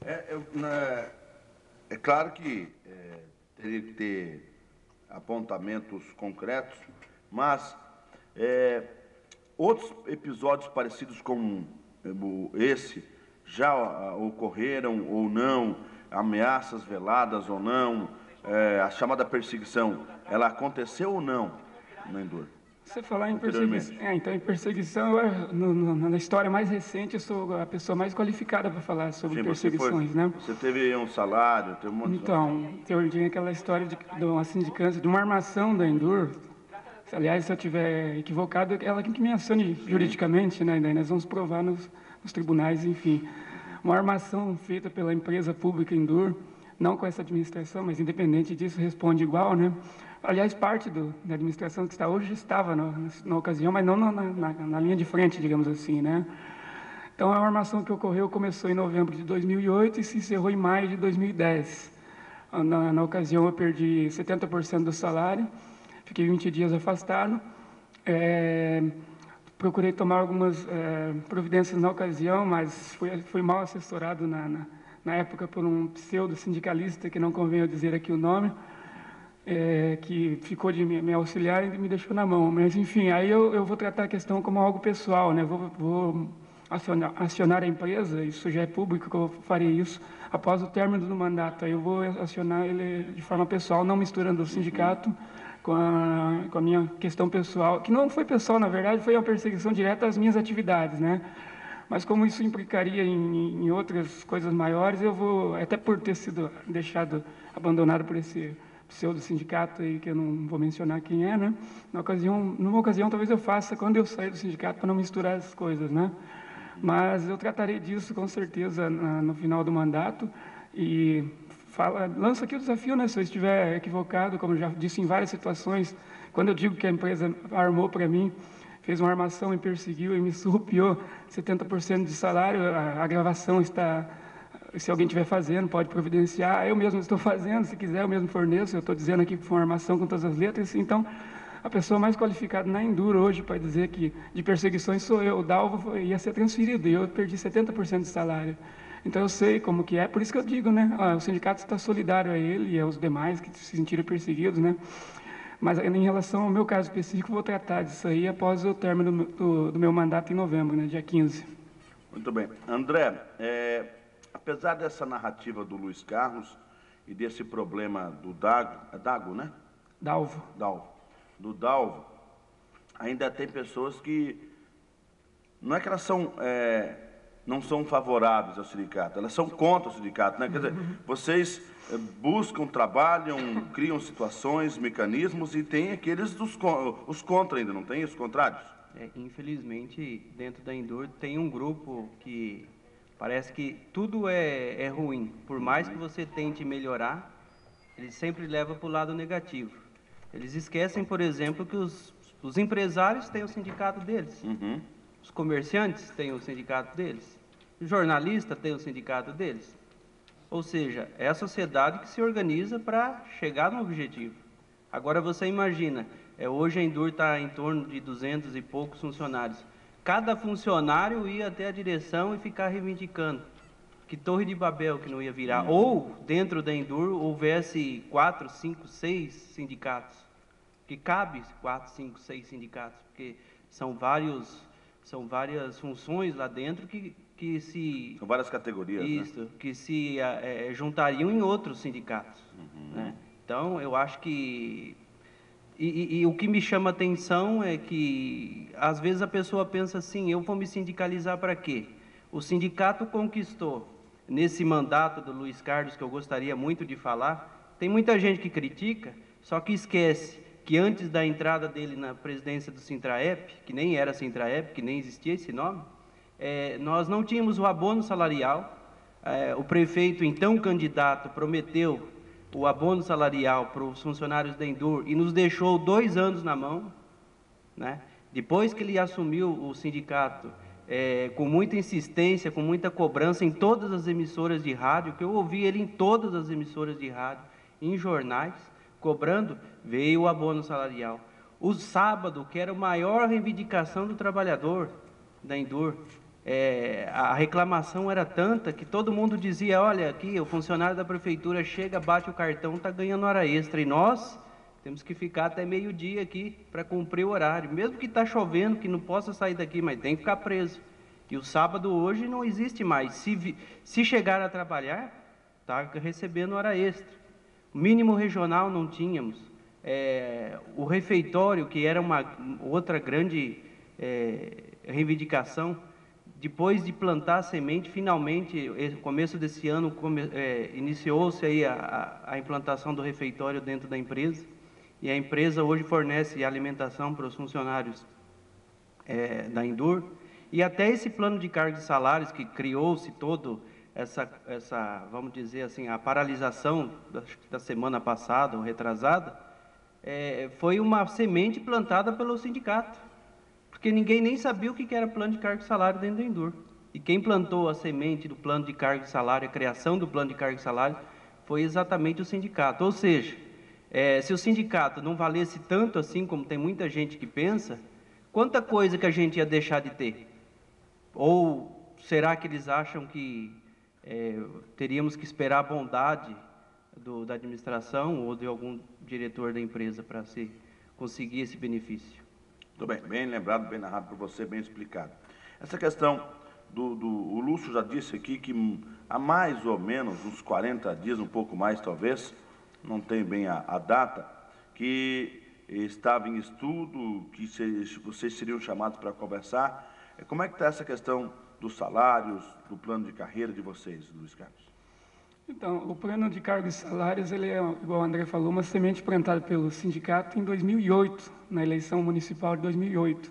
É claro que teria que ter apontamentos concretos, mas outros episódios parecidos com esse já ocorreram ou não, ameaças veladas ou não, a chamada perseguição, ela aconteceu ou não na Endur? Você falar em perseguição, então em perseguição, na história mais recente, eu sou a pessoa mais qualificada para falar sobre perseguições, né? Você teve um salário, teve um monte de... Então, tinha aquela história de uma sindicância, de uma armação da Endur. Aliás, se eu estiver equivocado, ela que me acione juridicamente, né? Daí nós vamos provar nos tribunais, enfim. Uma armação feita pela empresa pública Endur, não com essa administração, mas independente disso, responde igual, né? Aliás, parte da administração que está hoje estava na ocasião, mas não na linha de frente, digamos assim, né? Então, a armação que ocorreu começou em novembro de 2008 e se encerrou em maio de 2010. Na ocasião, eu perdi 70% do salário, fiquei 20 dias afastado. Procurei tomar algumas providências na ocasião, mas fui mal assessorado na época por um pseudo-sindicalista, que não convém eu dizer aqui o nome, que ficou de me auxiliar e me deixou na mão. Mas, enfim, aí eu vou tratar a questão como algo pessoal, né? Vou acionar a empresa, isso já é público, que eu farei isso após o término do mandato. Aí eu vou acionar ele de forma pessoal, não misturando o sindicato com a minha questão pessoal, que não foi pessoal, na verdade, foi uma perseguição direta às minhas atividades, né? Mas como isso implicaria em outras coisas maiores, eu vou, até por ter sido abandonado por esse pseudo-sindicato aí, que eu não vou mencionar quem é, né? Numa ocasião, talvez eu faça quando eu sair do sindicato, para não misturar as coisas, né? Mas eu tratarei disso, com certeza, no final do mandato, e lanço aqui o desafio, né? Se eu estiver equivocado, como já disse em várias situações, quando eu digo que a empresa armou para mim, fez uma armação, me perseguiu e me surrupiou 70% de salário, a gravação está... Se alguém estiver fazendo, pode providenciar. Eu mesmo estou fazendo, se quiser, eu mesmo forneço. Eu estou dizendo aqui que foi uma armação com todas as letras. Então, a pessoa mais qualificada na Endur hoje para dizer que de perseguições sou eu. O Dalvo ia ser transferido e eu perdi 70% de salário. Então, eu sei como que é. Por isso que eu digo, né? O sindicato está solidário a ele e aos demais que se sentiram perseguidos, né? Mas, em relação ao meu caso específico, vou tratar disso aí após o término do meu mandato em novembro, né? Dia 15. Muito bem. André, apesar dessa narrativa do Luiz Carlos e desse problema do Dago, né? Dalvo. Do Dalvo, ainda tem pessoas que... Não é que elas não são favoráveis ao sindicato, elas são contra o sindicato, né? Quer dizer, vocês buscam, trabalham, criam situações, mecanismos, e tem aqueles os contra ainda, não tem os contrários? Infelizmente, dentro da Endur tem um grupo que... Parece que tudo é ruim. Por mais que você tente melhorar, ele sempre leva para o lado negativo. Eles esquecem, por exemplo, que os empresários têm o sindicato deles. Os comerciantes têm o sindicato deles. O jornalista tem o sindicato deles. Ou seja, é a sociedade que se organiza para chegar no objetivo. Agora você imagina, hoje a Endur está em torno de 200 e poucos funcionários. Cada funcionário ia até a direção e ficar reivindicando que Torre de Babel que não ia virar. Ou, dentro da Endur, houvesse 4, 5, 6 sindicatos. Que cabe 4, 5, 6 sindicatos, porque são várias funções lá dentro que se... São várias categorias, isso, né? Que se juntariam em outros sindicatos. Né? Então, eu acho que... E o que me chama atenção é que, às vezes, a pessoa pensa assim, eu vou me sindicalizar para quê? O sindicato conquistou, nesse mandato do Luiz Carlos, que eu gostaria muito de falar, tem muita gente que critica, só que esquece que antes da entrada dele na presidência do Sintraep, que nem era Sintraep, que nem existia esse nome, nós não tínhamos o abono salarial, o prefeito, então candidato, prometeu o abono salarial para os funcionários da Endur e nos deixou 2 anos na mão, né? Depois que ele assumiu o sindicato, com muita insistência, com muita cobrança em todas as emissoras de rádio, que eu ouvi ele em todas as emissoras de rádio, em jornais, cobrando, veio o abono salarial. O sábado, que era a maior reivindicação do trabalhador da Endur, a reclamação era tanta que todo mundo dizia, olha, aqui o funcionário da prefeitura chega, bate o cartão, está ganhando hora extra, e nós temos que ficar até meio-dia aqui para cumprir o horário, mesmo que está chovendo, que não possa sair daqui, mas tem que ficar preso. E o sábado hoje não existe mais. Se chegar a trabalhar, está recebendo hora extra. O mínimo regional não tínhamos. O refeitório, que era uma outra grande reivindicação, depois de plantar a semente, finalmente, no começo desse ano, iniciou-se aí a implantação do refeitório dentro da empresa. E a empresa hoje fornece alimentação para os funcionários da Endur. E até esse plano de cargos e salários que criou-se todo essa, vamos dizer assim, a paralisação da semana passada ou retrasada, foi uma semente plantada pelo sindicato, porque ninguém nem sabia o que era plano de cargo e salário dentro da Endur. E quem plantou a semente do plano de cargo e salário, a criação do plano de cargo e salário, foi exatamente o sindicato. Ou seja, se o sindicato não valesse tanto assim, como tem muita gente que pensa, quanta coisa que a gente ia deixar de ter? Ou será que eles acham que teríamos que esperar a bondade da administração ou de algum diretor da empresa para se conseguir esse benefício? Muito bem, bem lembrado, bem narrado por você, bem explicado. Essa questão o Lúcio já disse aqui que há mais ou menos uns 40 dias, um pouco mais talvez, não tem bem a data, que estava em estudo, que vocês seriam chamados para conversar. Como é que está essa questão dos salários, do plano de carreira de vocês, Luiz Carlos? Então, o plano de cargos e salários, ele é, igual o André falou, uma semente plantada pelo sindicato em 2008, na eleição municipal de 2008,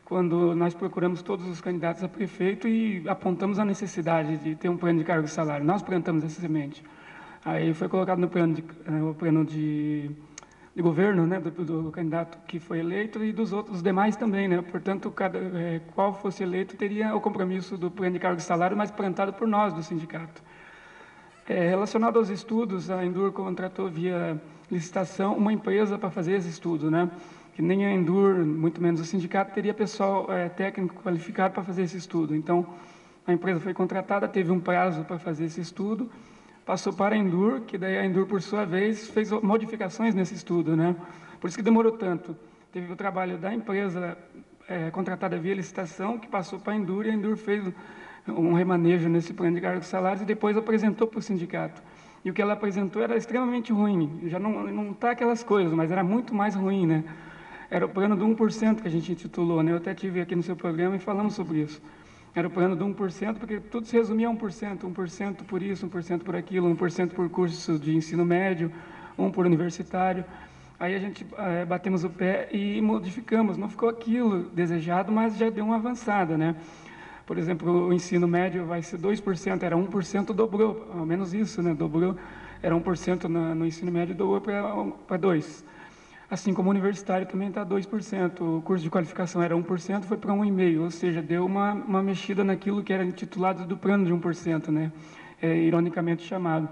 quando nós procuramos todos os candidatos a prefeito e apontamos a necessidade de ter um plano de cargos e salário. Nós plantamos essa semente. Aí foi colocado no plano de governo, né, do candidato que foi eleito e dos outros demais também, né? Portanto, qual fosse eleito teria o compromisso do plano de cargo e salário, mas plantado por nós do sindicato. Relacionado aos estudos, a Endur contratou via licitação uma empresa para fazer esse estudo, né? Que nem a Endur, muito menos o sindicato, teria pessoal técnico qualificado para fazer esse estudo. Então, a empresa foi contratada, teve um prazo para fazer esse estudo, passou para a Endur, que daí a Endur, por sua vez, fez modificações nesse estudo, né? Por isso que demorou tanto. Teve o trabalho da empresa contratada via licitação, que passou para a Endur, e a Endur fez um remanejo nesse plano de cargos e salários e depois apresentou para o sindicato. E o que ela apresentou era extremamente ruim. Já não está aquelas coisas, mas era muito mais ruim, né? Era o plano do 1% que a gente intitulou, né? Eu até tive aqui no seu programa e falamos sobre isso. Era o plano do 1%, porque tudo se resumia a 1%. 1% por isso, 1% por aquilo, 1% por curso de ensino médio, 1% por universitário. Aí a gente batemos o pé e modificamos. Não ficou aquilo desejado, mas já deu uma avançada, né? Por exemplo, o ensino médio vai ser 2%, era 1%, dobrou, ao menos isso, né? Dobrou, era 1% no ensino médio, dobrou para 2%. Assim como o universitário também está 2%, o curso de qualificação era 1%, foi para 1,5%, ou seja, deu uma mexida naquilo que era intitulado do plano de 1%, né? Ironicamente chamado.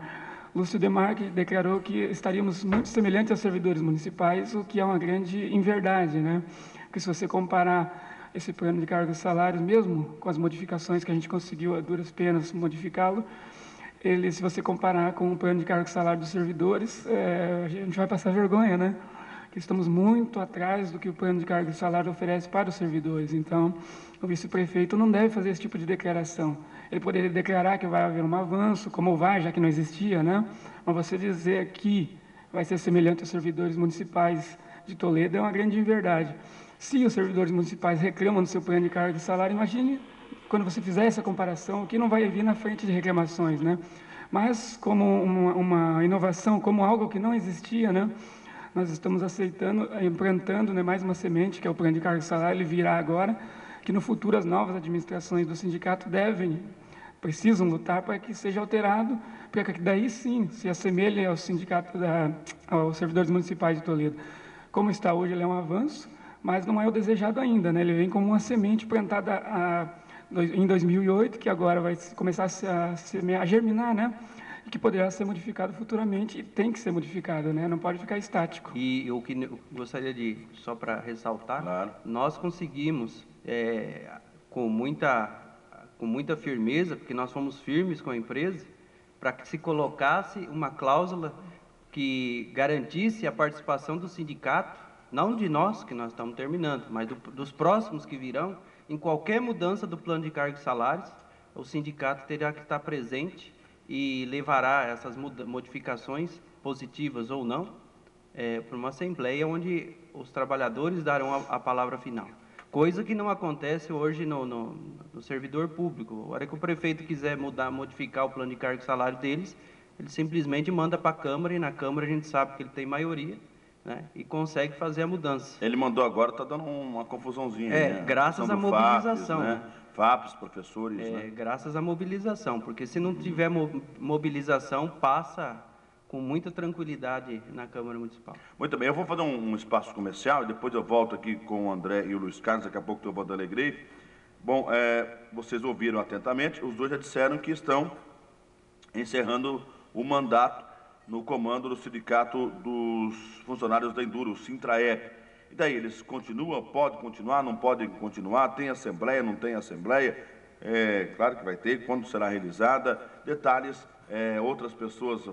Lúcio Demarque declarou que estaríamos muito semelhantes aos servidores municipais, o que é uma grande inverdade, né? Porque se você comparar esse plano de cargos e salários, mesmo com as modificações que a gente conseguiu a duras penas modificá-lo, se você comparar com o plano de cargos e salário dos servidores, a gente vai passar vergonha, né? Que estamos muito atrás do que o plano de cargos e salário oferece para os servidores. Então, o vice-prefeito não deve fazer esse tipo de declaração. Ele poderia declarar que vai haver um avanço, como vai, já que não existia, né? Mas você dizer que vai ser semelhante aos servidores municipais de Toledo é uma grande inverdade. Se os servidores municipais reclamam do seu plano de cargo e salário, imagine quando você fizer essa comparação, o que não vai vir na frente de reclamações, né? Mas como uma inovação, como algo que não existia, né? Nós estamos aceitando, implantando, né, mais uma semente, que é o plano de cargo e salário, ele virá agora, que no futuro as novas administrações do sindicato precisam lutar para que seja alterado, para que daí sim se assemelhe ao sindicato, aos servidores municipais de Toledo. Como está hoje, ele é um avanço, mas não é o desejado ainda, né? Ele vem como uma semente plantada em 2008, que agora vai começar a germinar, né? E que poderá ser modificado futuramente, e tem que ser modificado, né? Não pode ficar estático. E o que eu gostaria de, só para ressaltar, claro, nós conseguimos, com muita com muita firmeza, porque nós fomos firmes com a empresa, para que se colocasse uma cláusula que garantisse a participação do sindicato, não de nós, que nós estamos terminando, mas dos próximos que virão, em qualquer mudança do plano de cargos e salários, o sindicato terá que estar presente e levará essas modificações, positivas ou não, para uma assembleia onde os trabalhadores darão a palavra final. Coisa que não acontece hoje no servidor público. A hora que o prefeito quiser modificar o plano de cargo e salário deles, ele simplesmente manda para a Câmara, e na Câmara a gente sabe que ele tem maioria, né, e consegue fazer a mudança. Ele mandou agora, está dando uma confusãozinha. Né? Graças à mobilização. FAPES, né? FAPES, professores. Né? Graças à mobilização, porque se não tiver mobilização, passa com muita tranquilidade na Câmara Municipal. Muito bem, eu vou fazer um espaço comercial e depois eu volto aqui com o André e o Luiz Carlos, daqui a pouco eu vou dar Alegrei. Bom, vocês ouviram atentamente, os dois já disseram que estão encerrando o mandato no comando do Sindicato dos Funcionários da Enduro, o Sintraep. E daí, eles continuam, podem continuar, não podem continuar, tem assembleia, não tem assembleia? Claro que vai ter, quando será realizada. Detalhes, outras pessoas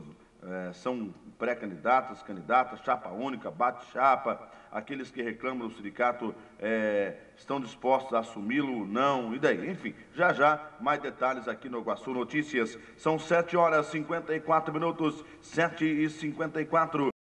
são pré-candidatas, candidatas, chapa única, bate-chapa, aqueles que reclamam do sindicato estão dispostos a assumi-lo, não, e daí? Enfim, já, mais detalhes aqui no Iguaçu Notícias. São 7h54, 7h54.